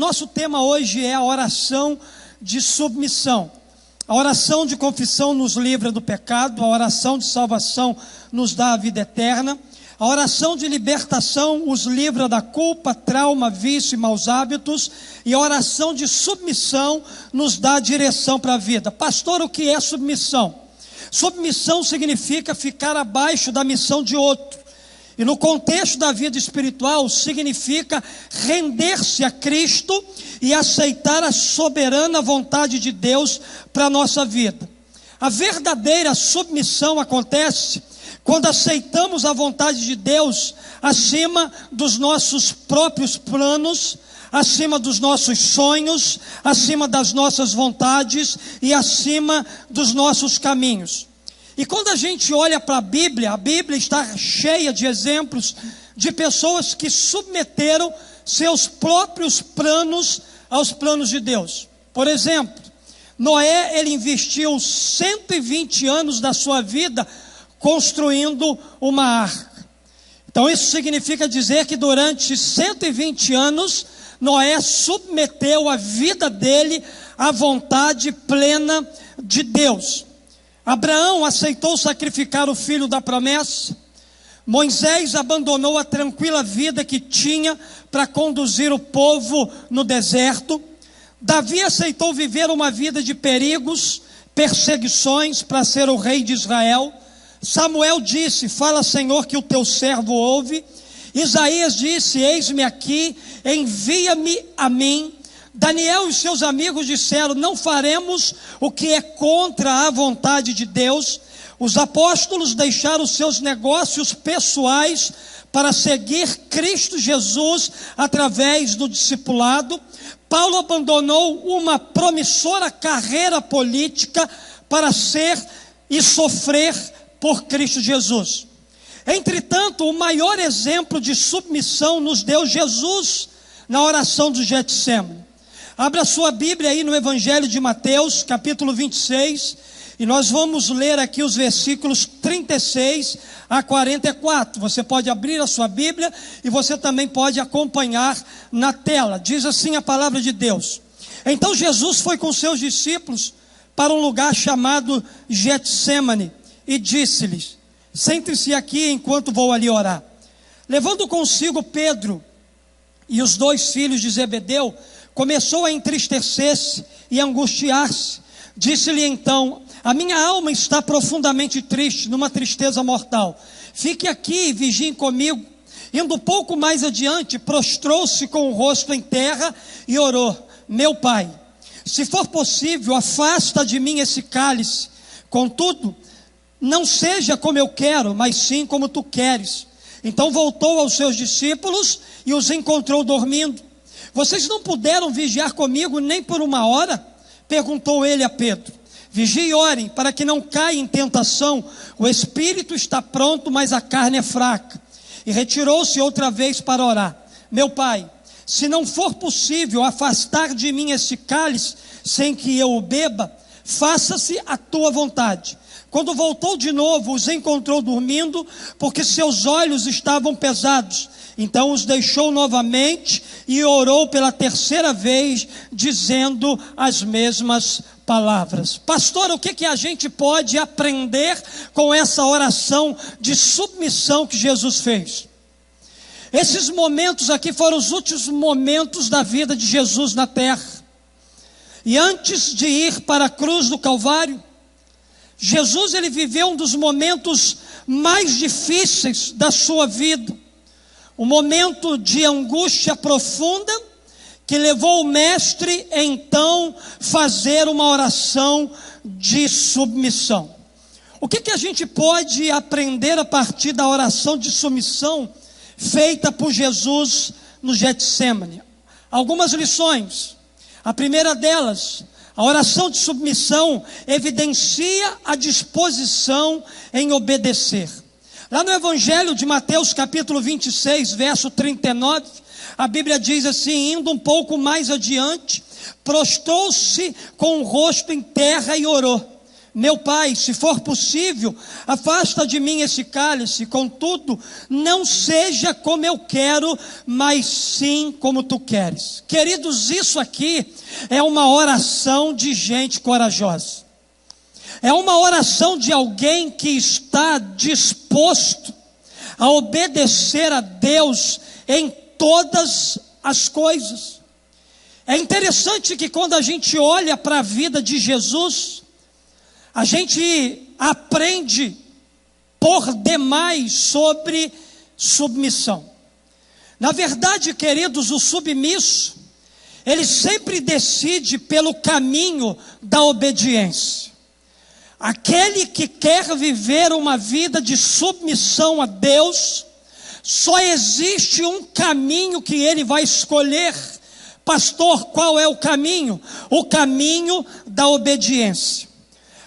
nosso tema hoje é a oração de submissão. A oração de confissão nos livra do pecado, a oração de salvação nos dá a vida eterna, a oração de libertação os livra da culpa, trauma, vício e maus hábitos, e a oração de submissão nos dá a direção para a vida. Pastor, o que é submissão? Submissão significa ficar abaixo da missão de outro. E no contexto da vida espiritual, significa render-se a Cristo e aceitar a soberana vontade de Deus para a nossa vida. A verdadeira submissão acontece quando aceitamos a vontade de Deus acima dos nossos próprios planos, acima dos nossos sonhos, acima das nossas vontades e acima dos nossos caminhos. E quando a gente olha para a Bíblia está cheia de exemplos de pessoas que submeteram seus próprios planos aos planos de Deus. Por exemplo, Noé, ele investiu 120 anos da sua vida construindo uma arca. Então isso significa dizer que durante 120 anos, Noé submeteu a vida dele à vontade plena de Deus. Abraão aceitou sacrificar o filho da promessa. Moisés abandonou a tranquila vida que tinha para conduzir o povo no deserto. Davi aceitou viver uma vida de perigos, perseguições para ser o rei de Israel. Samuel disse: fala, Senhor, que o teu servo ouve. Isaías disse: eis-me aqui, envia-me a mim. Daniel e seus amigos disseram: não faremos o que é contra a vontade de Deus. Os apóstolos deixaram seus negócios pessoais para seguir Cristo Jesus através do discipulado. Paulo abandonou uma promissora carreira política para ser e sofrer por Cristo Jesus. Entretanto, o maior exemplo de submissão nos deu Jesus na oração do Getsêmani. Abra sua Bíblia aí no Evangelho de Mateus, capítulo 26, e nós vamos ler aqui os versículos 36 a 44. Você pode abrir a sua Bíblia e você também pode acompanhar na tela. Diz assim a palavra de Deus: então Jesus foi com seus discípulos para um lugar chamado Getsêmani e disse-lhes: sente-se aqui enquanto vou ali orar. Levando consigo Pedro e os dois filhos de Zebedeu, começou a entristecer-se e angustiar-se. Disse-lhe então: a minha alma está profundamente triste, numa tristeza mortal. Fique aqui e vigie comigo. Indo um pouco mais adiante, prostrou-se com o rosto em terra e orou: meu pai, se for possível, afasta de mim esse cálice. Contudo, não seja como eu quero, mas sim como tu queres. Então voltou aos seus discípulos e os encontrou dormindo. Vocês não puderam vigiar comigo nem por uma hora? Perguntou ele a Pedro. Vigie e orem, para que não caia em tentação. O espírito está pronto, mas a carne é fraca. E retirou-se outra vez para orar. Meu pai, se não for possível afastar de mim esse cálice, sem que eu o beba, faça-se a tua vontade. Quando voltou de novo, os encontrou dormindo, porque seus olhos estavam pesados. Então os deixou novamente e orou pela terceira vez, dizendo as mesmas palavras. Pastor, o que a gente pode aprender com essa oração de submissão que Jesus fez? Esses momentos aqui foram os últimos momentos da vida de Jesus na terra. E antes de ir para a cruz do Calvário, Jesus, ele viveu um dos momentos mais difíceis da sua vida. Um momento de angústia profunda, que levou o mestre então fazer uma oração de submissão. O que a gente pode aprender a partir da oração de submissão feita por Jesus no Getsêmani? Algumas lições. A primeira delas: a oração de submissão evidencia a disposição em obedecer. Lá no Evangelho de Mateus, capítulo 26, verso 39, a Bíblia diz assim: indo um pouco mais adiante, prostrou-se com o rosto em terra e orou: Meu Pai, se for possível, afasta de mim esse cálice, contudo, não seja como eu quero, mas sim como tu queres. Queridos, isso aqui é uma oração de gente corajosa. É uma oração de alguém que está disposto a obedecer a Deus em todas as coisas. É interessante que quando a gente olha para a vida de Jesus, a gente aprende por demais sobre submissão. Na verdade, queridos, o submisso, ele sempre decide pelo caminho da obediência. Aquele que quer viver uma vida de submissão a Deus, só existe um caminho que ele vai escolher. Pastor, qual é o caminho? O caminho da obediência.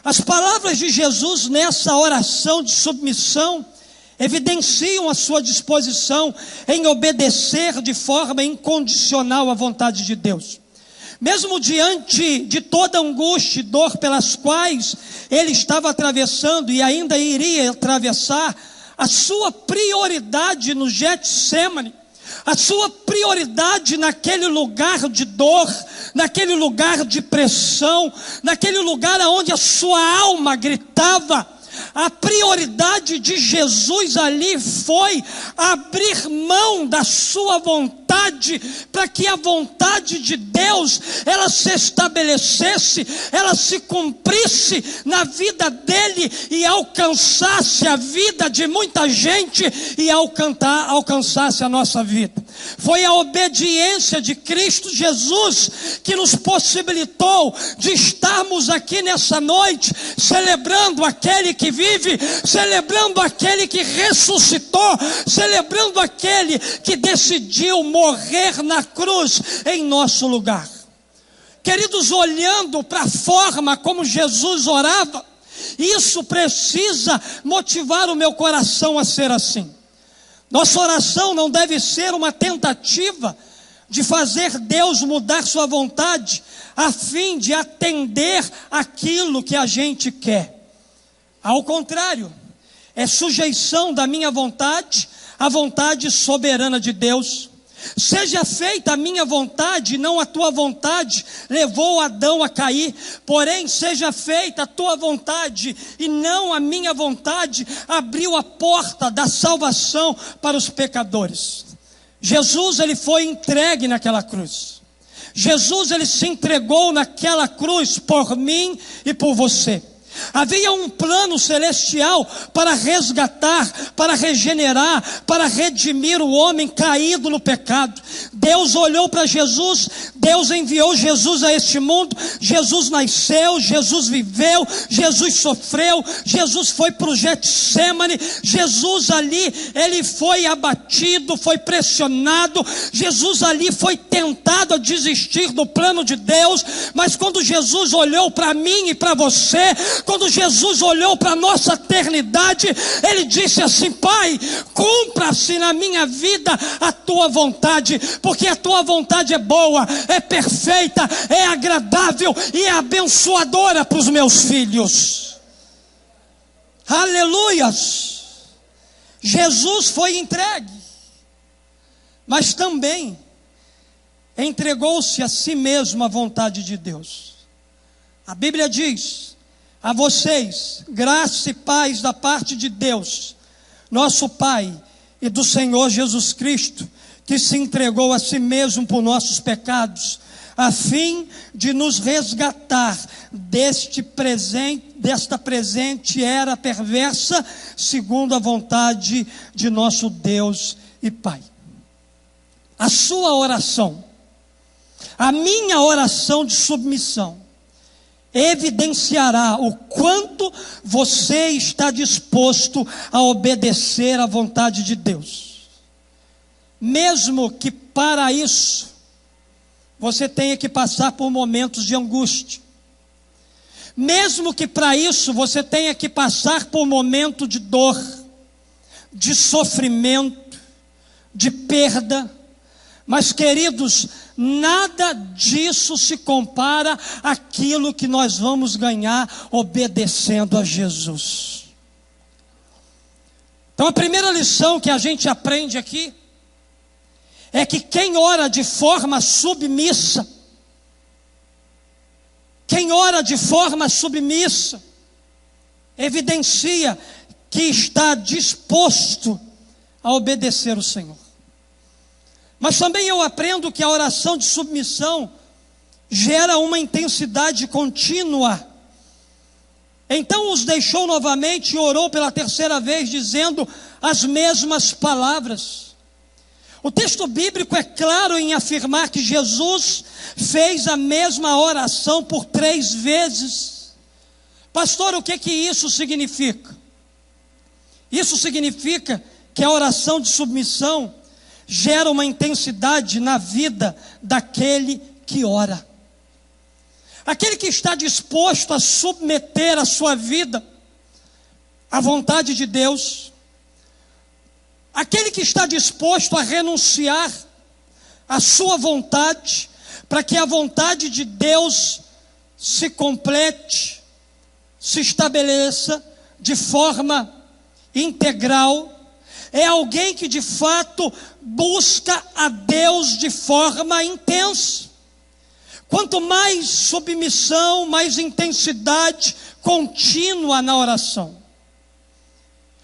As palavras de Jesus nessa oração de submissão evidenciam a sua disposição em obedecer de forma incondicional à vontade de Deus. Mesmo diante de toda angústia e dor pelas quais ele estava atravessando e ainda iria atravessar, a sua prioridade no Getsêmani, a sua prioridade naquele lugar de dor, naquele lugar de pressão, naquele lugar onde a sua alma gritava, a prioridade de Jesus ali foi abrir mão da sua vontade, para que a vontade de Deus, ela se estabelecesse, ela se cumprisse na vida dele e alcançasse a vida de muita gente e alcançasse a nossa vida. Foi a obediência de Cristo Jesus que nos possibilitou de estarmos aqui nessa noite, celebrando aquele que vive, celebrando aquele que ressuscitou, celebrando aquele que decidiu morrer na cruz em nosso lugar. Queridos, olhando para a forma como Jesus orava, isso precisa motivar o meu coração a ser assim. Nossa oração não deve ser uma tentativa de fazer Deus mudar sua vontade, a fim de atender aquilo que a gente quer. Ao contrário, é sujeição da minha vontade à vontade soberana de Deus. Seja feita a minha vontade, não a tua vontade, levou Adão a cair. Porém, seja feita a tua vontade e não a minha vontade, abriu a porta da salvação para os pecadores. Jesus, ele foi entregue naquela cruz. Jesus, ele se entregou naquela cruz por mim e por você. Havia um plano celestial para resgatar, para regenerar, para redimir o homem caído no pecado. Deus olhou para Jesus, Deus enviou Jesus a este mundo. Jesus nasceu, Jesus viveu, Jesus sofreu, Jesus foi para o Getsêmani. Jesus ali, ele foi abatido, foi pressionado. Jesus ali foi tentado a desistir do plano de Deus. Mas quando Jesus olhou para mim e para você, quando Jesus olhou para a nossa eternidade, ele disse assim: Pai, cumpra-se na minha vida a tua vontade, porque a tua vontade é boa, é perfeita, é agradável e é abençoadora para os meus filhos. Aleluias! Jesus foi entregue, mas também entregou-se a si mesmo à vontade de Deus. A Bíblia diz: a vocês, graça e paz da parte de Deus, nosso Pai, e do Senhor Jesus Cristo, que se entregou a si mesmo por nossos pecados, a fim de nos resgatar desta presente era perversa, segundo a vontade de nosso Deus e Pai. A sua oração, a minha oração de submissão, evidenciará o quanto você está disposto a obedecer à vontade de Deus. Mesmo que para isso você tenha que passar por momentos de angústia. Mesmo que para isso você tenha que passar por momentos de dor, de sofrimento, de perda. Mas, queridos, nada disso se compara àquilo que nós vamos ganhar obedecendo a Jesus. Então, a primeira lição que a gente aprende aqui é que quem ora de forma submissa, evidencia que está disposto a obedecer o Senhor. Mas também eu aprendo que a oração de submissão gera uma intensidade contínua. Então os deixou novamente e orou pela terceira vez, dizendo as mesmas palavras. O texto bíblico é claro em afirmar que Jesus fez a mesma oração por 3 vezes. Pastor, o que isso significa? Isso significa que a oração de submissão gera uma intensidade na vida daquele que ora. Aquele que está disposto a submeter a sua vida à vontade de Deus. Aquele que está disposto a renunciar à sua vontade, para que a vontade de Deus se complete, se estabeleça de forma integral. É alguém que de fato busca a Deus de forma intensa. Quanto mais submissão, mais intensidade contínua na oração.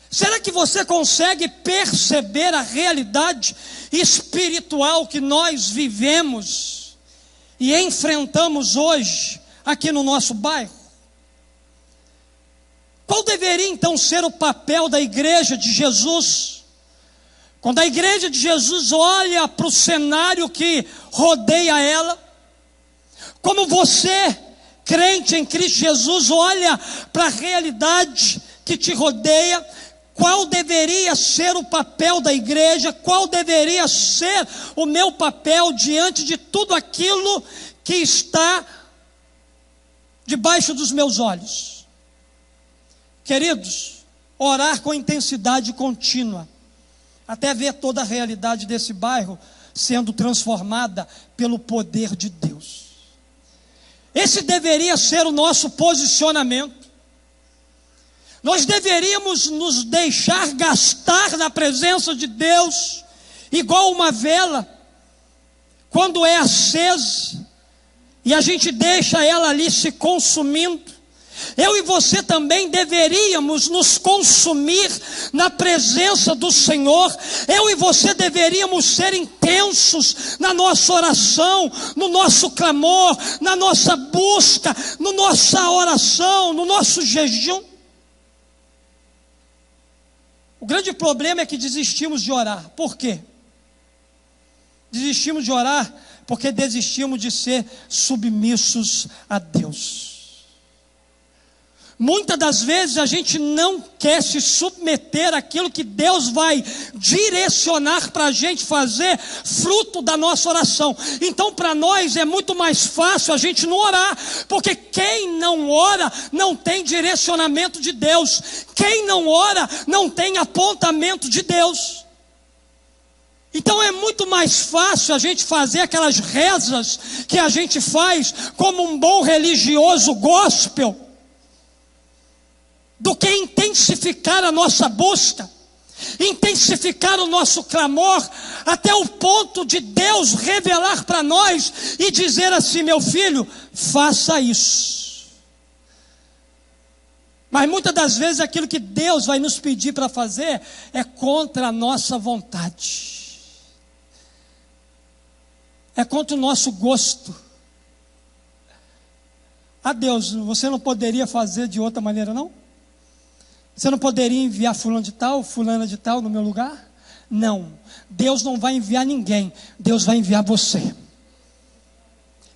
Será que você consegue perceber a realidade espiritual que nós vivemos e enfrentamos hoje aqui no nosso bairro? Qual deveria então ser o papel da igreja de Jesus? Quando a igreja de Jesus olha para o cenário que rodeia ela, como você, crente em Cristo Jesus, olha para a realidade que te rodeia, qual deveria ser o papel da igreja? Qual deveria ser o meu papel diante de tudo aquilo que está debaixo dos meus olhos? Queridos, orar com intensidade contínua, até ver toda a realidade desse bairro sendo transformada pelo poder de Deus. Esse deveria ser o nosso posicionamento. Nós deveríamos nos deixar gastar na presença de Deus, igual uma vela, quando é acesa, e a gente deixa ela ali se consumindo. Eu e você também deveríamos nos consumir na presença do Senhor. Eu e você deveríamos ser intensos na nossa oração, no nosso clamor, na nossa busca, na nossa oração, no nosso jejum. O grande problema é que desistimos de orar. Por quê? Desistimos de orar porque desistimos de ser submissos a Deus. Muitas das vezes a gente não quer se submeter àquilo que Deus vai direcionar para a gente fazer, fruto da nossa oração. Então para nós é muito mais fácil a gente não orar, porque quem não ora não tem direcionamento de Deus. Quem não ora não tem apontamento de Deus. Então é muito mais fácil a gente fazer aquelas rezas que a gente faz como um bom religioso gospel, do que intensificar a nossa busca, intensificar o nosso clamor, até o ponto de Deus revelar para nós e dizer assim: meu filho, faça isso. Mas muitas das vezes aquilo que Deus vai nos pedir para fazer é contra a nossa vontade, é contra o nosso gosto. Deus, você não poderia fazer de outra maneira, não? Você não poderia enviar fulano de tal, fulana de tal no meu lugar? Não, Deus não vai enviar ninguém, Deus vai enviar você.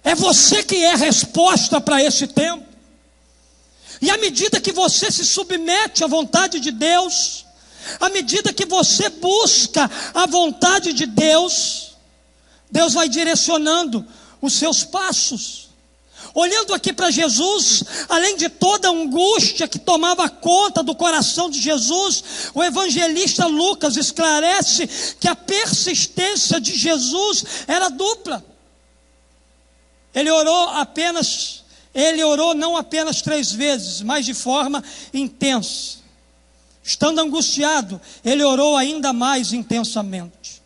É você que é a resposta para esse tempo. E à medida que você se submete à vontade de Deus, à medida que você busca a vontade de Deus, Deus vai direcionando os seus passos. Olhando aqui para Jesus, além de toda a angústia que tomava conta do coração de Jesus, o evangelista Lucas esclarece que a persistência de Jesus era dupla. Ele orou não apenas 3 vezes, mas de forma intensa. Estando angustiado, ele orou ainda mais intensamente.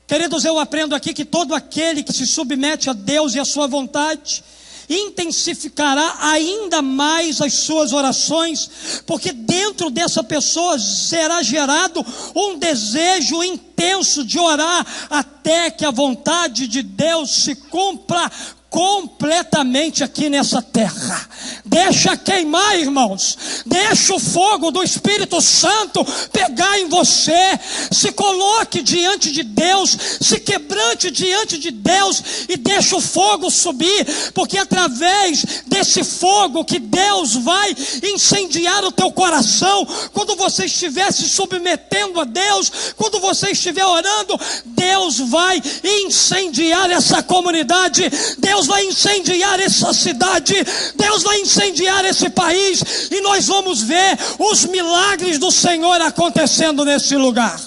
Queridos, eu aprendo aqui que todo aquele que se submete a Deus e a sua vontade, intensificará ainda mais as suas orações, porque dentro dessa pessoa será gerado um desejo intenso de orar, até que a vontade de Deus se cumpra completamente aqui nessa terra. Deixa queimar, irmãos. Deixa o fogo do Espírito Santo pegar em você. Se coloque diante de Deus, se quebrante diante de Deus e deixa o fogo subir, porque através desse fogo que Deus vai incendiar o teu coração, quando você estiver se submetendo a Deus, quando você estiver orando, Deus vai incendiar essa comunidade, Deus vai incendiar essa cidade, Deus vai incendiar esse país, e nós vamos ver os milagres do Senhor acontecendo nesse lugar.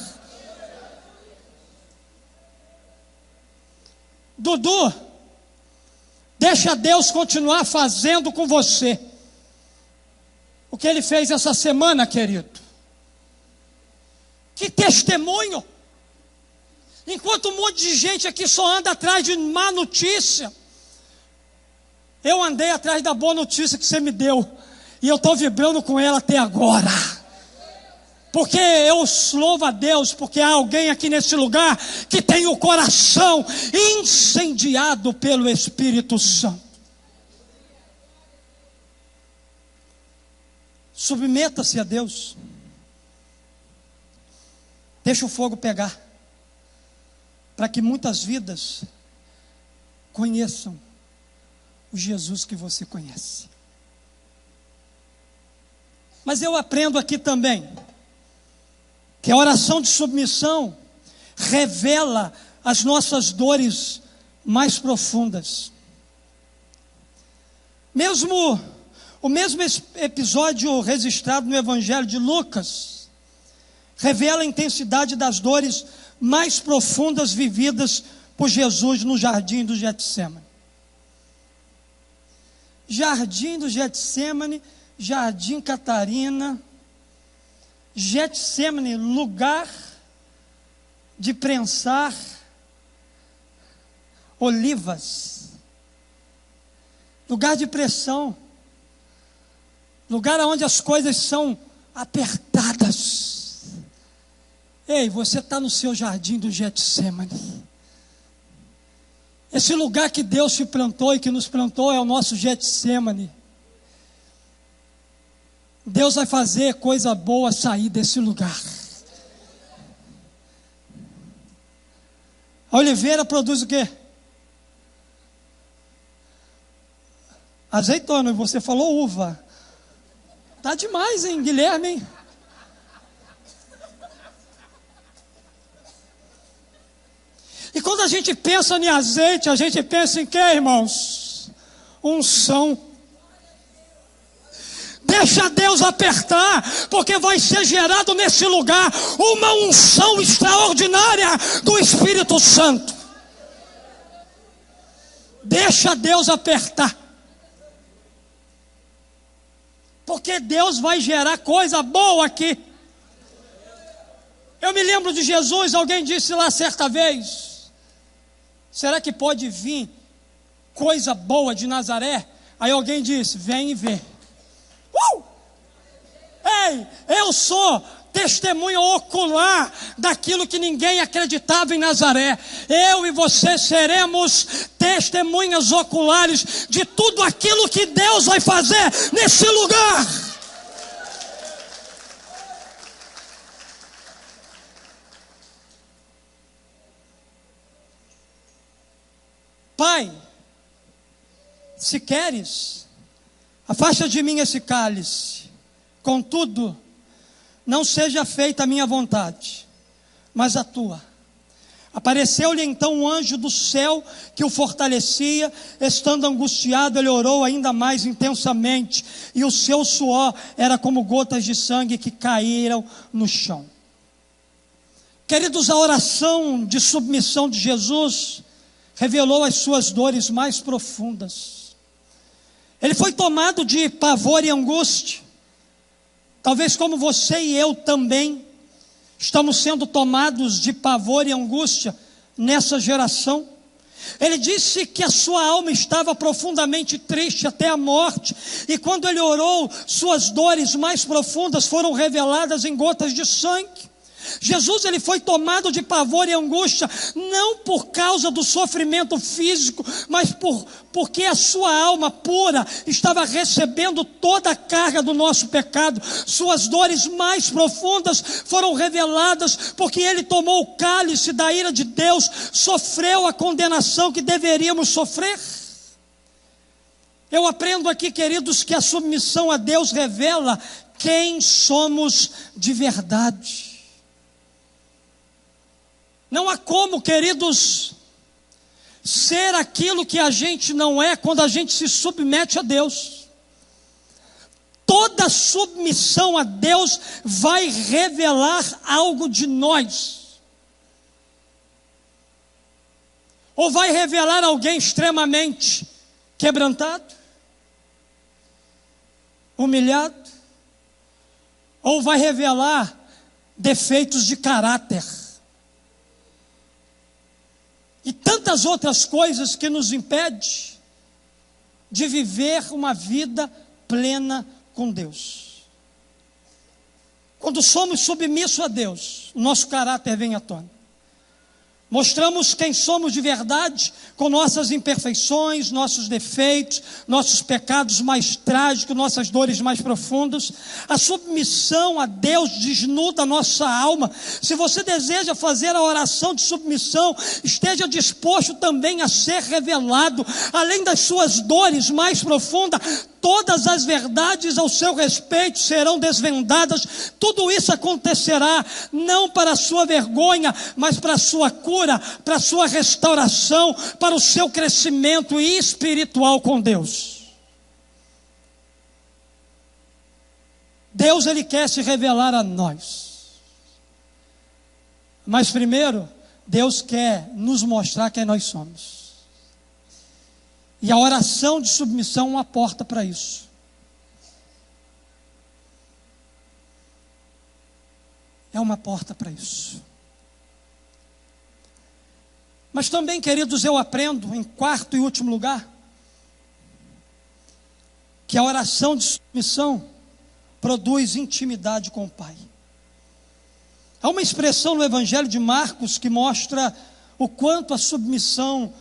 Dudu, deixa Deus continuar fazendo com você o que Ele fez essa semana, querido. Que testemunho! Enquanto um monte de gente aqui só anda atrás de má notícia, eu andei atrás da boa notícia que você me deu, e eu estou vibrando com ela até agora, porque eu louvo a Deus, porque há alguém aqui nesse lugar que tem o coração incendiado pelo Espírito Santo. Submeta-se a Deus, deixa o fogo pegar, para que muitas vidas conheçam o Jesus que você conhece. Mas eu aprendo aqui também que a oração de submissão revela as nossas dores mais profundas. O mesmo episódio registrado no Evangelho de Lucas revela a intensidade das dores mais profundas vividas por Jesus no jardim do Getsemane. Jardim do Getsemane, Jardim Catarina, Getsemane, lugar de prensar olivas, lugar de pressão, lugar onde as coisas são apertadas. Ei, você está no seu jardim do Getsemane. Esse lugar que Deus te plantou e que nos plantou é o nosso Getsemane. Deus vai fazer coisa boa sair desse lugar. A oliveira produz o quê? Azeitona, e você falou uva. Tá demais, hein, Guilherme, hein? E quando a gente pensa em azeite, a gente pensa em quê, irmãos? Unção. Deixa Deus apertar, porque vai ser gerado nesse lugar uma unção extraordinária do Espírito Santo. Deixa Deus apertar, porque Deus vai gerar coisa boa aqui. Eu me lembro de Jesus, alguém disse lá certa vez: será que pode vir coisa boa de Nazaré? Aí alguém disse: vem e vê. Ei, eu sou testemunha ocular daquilo que ninguém acreditava em Nazaré. Eu e você seremos testemunhas oculares de tudo aquilo que Deus vai fazer nesse lugar. Pai, se queres, afasta de mim esse cálice. Contudo, não seja feita a minha vontade, mas a tua. Apareceu-lhe então um anjo do céu que o fortalecia. Estando angustiado, ele orou ainda mais intensamente, e o seu suor era como gotas de sangue que caíram no chão. Queridos, a oração de submissão de Jesus revelou as suas dores mais profundas. Ele foi tomado de pavor e angústia. Talvez como você e eu também estamos sendo tomados de pavor e angústia nessa geração. Ele disse que a sua alma estava profundamente triste até a morte, e quando ele orou, suas dores mais profundas foram reveladas em gotas de sangue. Jesus, ele foi tomado de pavor e angústia, não por causa do sofrimento físico, mas porque a sua alma pura estava recebendo toda a carga do nosso pecado. Suas dores mais profundas foram reveladas, porque ele tomou o cálice da ira de Deus, sofreu a condenação que deveríamos sofrer. Eu aprendo aqui, queridos, que a submissão a Deus revela quem somos de verdade. Não há como, queridos, ser aquilo que a gente não é quando a gente se submete a Deus. Toda submissão a Deus vai revelar algo de nós. Ou vai revelar alguém extremamente quebrantado, humilhado, ou vai revelar defeitos de caráter. E tantas outras coisas que nos impedem de viver uma vida plena com Deus. Quando somos submissos a Deus, o nosso caráter vem à tona. Mostramos quem somos de verdade com nossas imperfeições, nossos defeitos, nossos pecados mais trágicos, nossas dores mais profundas. A submissão a Deus desnuda a nossa alma. Se você deseja fazer a oração de submissão, esteja disposto também a ser revelado, além das suas dores mais profundas, todas as verdades ao seu respeito serão desvendadas. Tudo isso acontecerá não para a sua vergonha, mas para a sua cura, para a sua restauração, para o seu crescimento espiritual com Deus. Deus, ele quer se revelar a nós. Mas primeiro, Deus quer nos mostrar quem nós somos. E a oração de submissão é uma porta para isso. É uma porta para isso. Mas também, queridos, eu aprendo, em quarto e último lugar, que a oração de submissão produz intimidade com o Pai. Há uma expressão no Evangelho de Marcos que mostra o quanto a submissão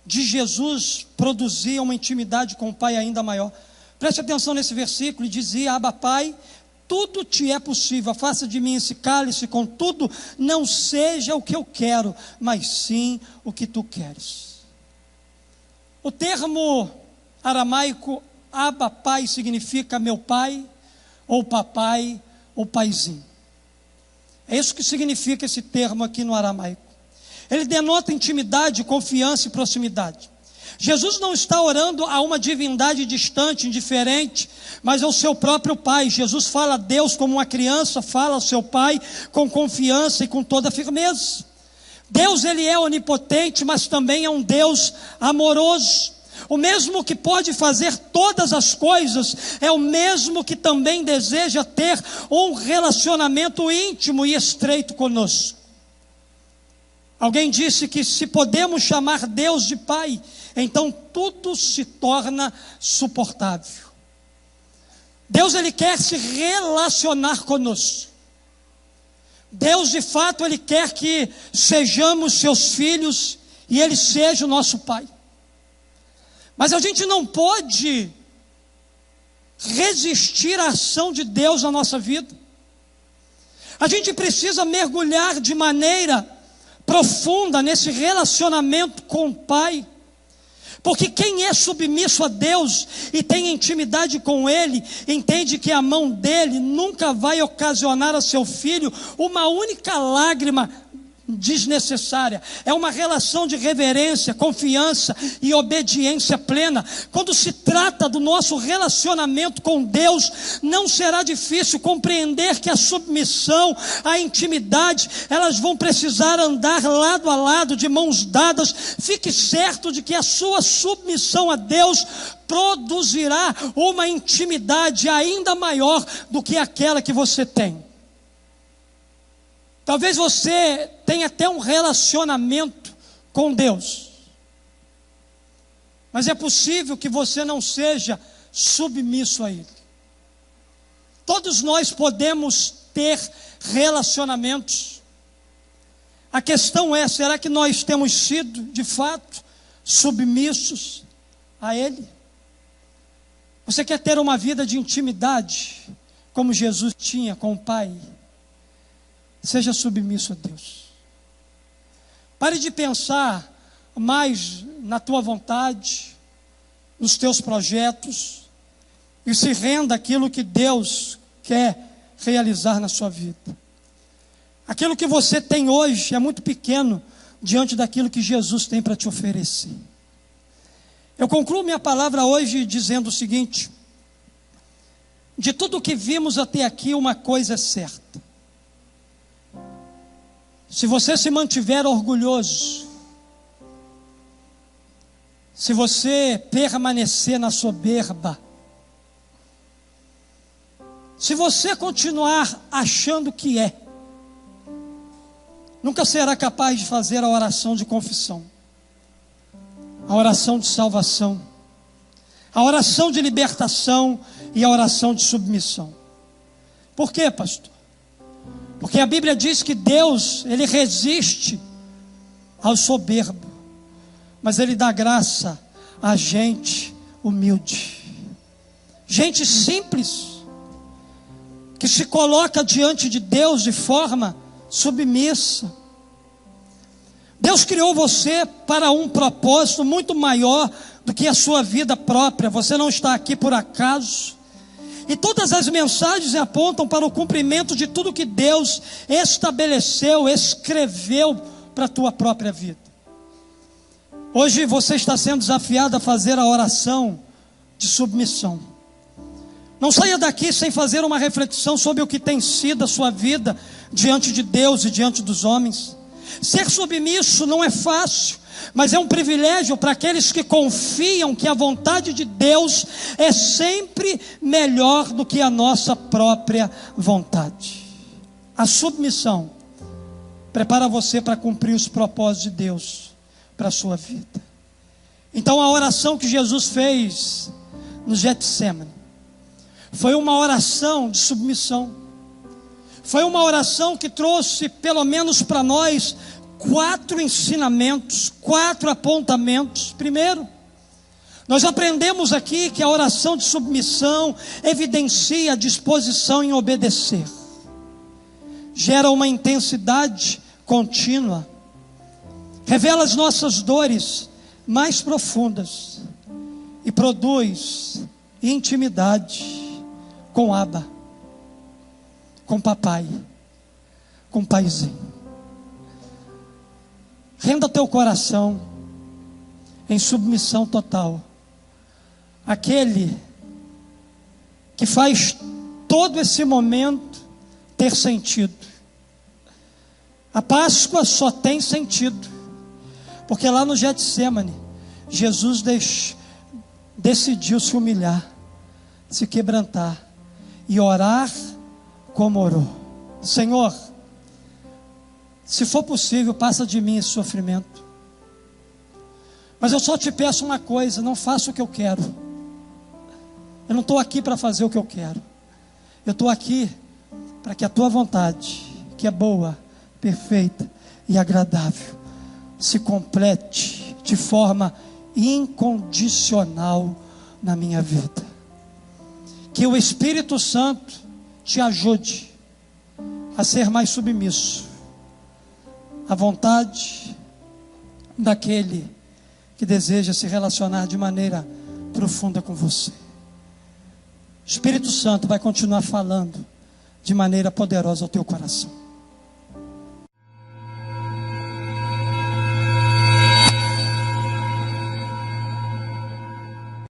de Jesus produzia uma intimidade com o Pai ainda maior. Preste atenção nesse versículo, e dizia: Abba, Pai, tudo te é possível, afasta de mim esse cálice, contudo, não seja o que eu quero, mas sim o que tu queres. O termo aramaico Abba, Pai, significa meu pai, ou papai, ou paizinho. É isso que significa esse termo aqui no aramaico. Ele denota intimidade, confiança e proximidade. Jesus não está orando a uma divindade distante, indiferente, mas ao seu próprio Pai. Jesus fala a Deus como uma criança fala ao seu Pai, com confiança e com toda firmeza. Deus, ele é onipotente, mas também é um Deus amoroso. O mesmo que pode fazer todas as coisas, é o mesmo que também deseja ter um relacionamento íntimo e estreito conosco. Alguém disse que se podemos chamar Deus de Pai, então tudo se torna suportável. Deus, ele quer se relacionar conosco. Deus, de fato, ele quer que sejamos seus filhos e ele seja o nosso Pai. Mas a gente não pode resistir à ação de Deus na nossa vida. A gente precisa mergulhar de maneira profunda nesse relacionamento com o Pai, porque quem é submisso a Deus e tem intimidade com Ele, entende que a mão dele nunca vai ocasionar a seu filho uma única lágrima desnecessária. É uma relação de reverência, confiança e obediência plena. Quando se trata do nosso relacionamento com Deus, não será difícil compreender que a submissão, a intimidade, elas vão precisar andar lado a lado, de mãos dadas. Fique certo de que a sua submissão a Deus produzirá uma intimidade ainda maior do que aquela que você tem. Talvez você tenha até um relacionamento com Deus, mas é possível que você não seja submisso a Ele. Todos nós podemos ter relacionamentos. A questão é, será que nós temos sido, de fato, submissos a Ele? Você quer ter uma vida de intimidade, como Jesus tinha com o Pai? Seja submisso a Deus. Pare de pensar mais na tua vontade, nos teus projetos, e se renda àquilo que Deus quer realizar na sua vida. Aquilo que você tem hoje é muito pequeno diante daquilo que Jesus tem para te oferecer. Eu concluo minha palavra hoje dizendo o seguinte: de tudo o que vimos até aqui, uma coisa é certa. Se você se mantiver orgulhoso, se você permanecer na soberba, se você continuar achando que nunca será capaz de fazer a oração de confissão, a oração de salvação, a oração de libertação e a oração de submissão. Por quê, pastor? Porque a Bíblia diz que Deus, Ele resiste ao soberbo, mas Ele dá graça a gente humilde, gente simples, que se coloca diante de Deus de forma submissa. Deus criou você para um propósito muito maior do que a sua vida própria. Você não está aqui por acaso. E todas as mensagens apontam para o cumprimento de tudo que Deus estabeleceu, escreveu para a tua própria vida. Hoje você está sendo desafiado a fazer a oração de submissão. Não saia daqui sem fazer uma reflexão sobre o que tem sido a sua vida diante de Deus e diante dos homens. Ser submisso não é fácil, mas é um privilégio para aqueles que confiam que a vontade de Deus é sempre melhor do que a nossa própria vontade. A submissão prepara você para cumprir os propósitos de Deus para a sua vida. Então a oração que Jesus fez no Getsêmani foi uma oração de submissão. Foi uma oração que trouxe, pelo menos para nós, 4 ensinamentos, 4 apontamentos. Primeiro, nós aprendemos aqui que a oração de submissão evidencia a disposição em obedecer, gera uma intensidade contínua, revela as nossas dores mais profundas e produz intimidade com Abba, com papai, com paizinho. Renda teu coração em submissão total àquele que faz todo esse momento ter sentido. A Páscoa só tem sentido porque lá no Getsêmani Jesus decidiu se humilhar, se quebrantar e orar como orou. Senhor, se for possível, passa de mim esse sofrimento. Mas eu só te peço uma coisa: não faça o que eu quero. Eu não estou aqui para fazer o que eu quero. Eu estou aqui para que a tua vontade, que é boa, perfeita e agradável, se complete de forma incondicional na minha vida. Que o Espírito Santo te ajude a ser mais submisso à vontade daquele que deseja se relacionar de maneira profunda com você. O Espírito Santo vai continuar falando de maneira poderosa ao teu coração.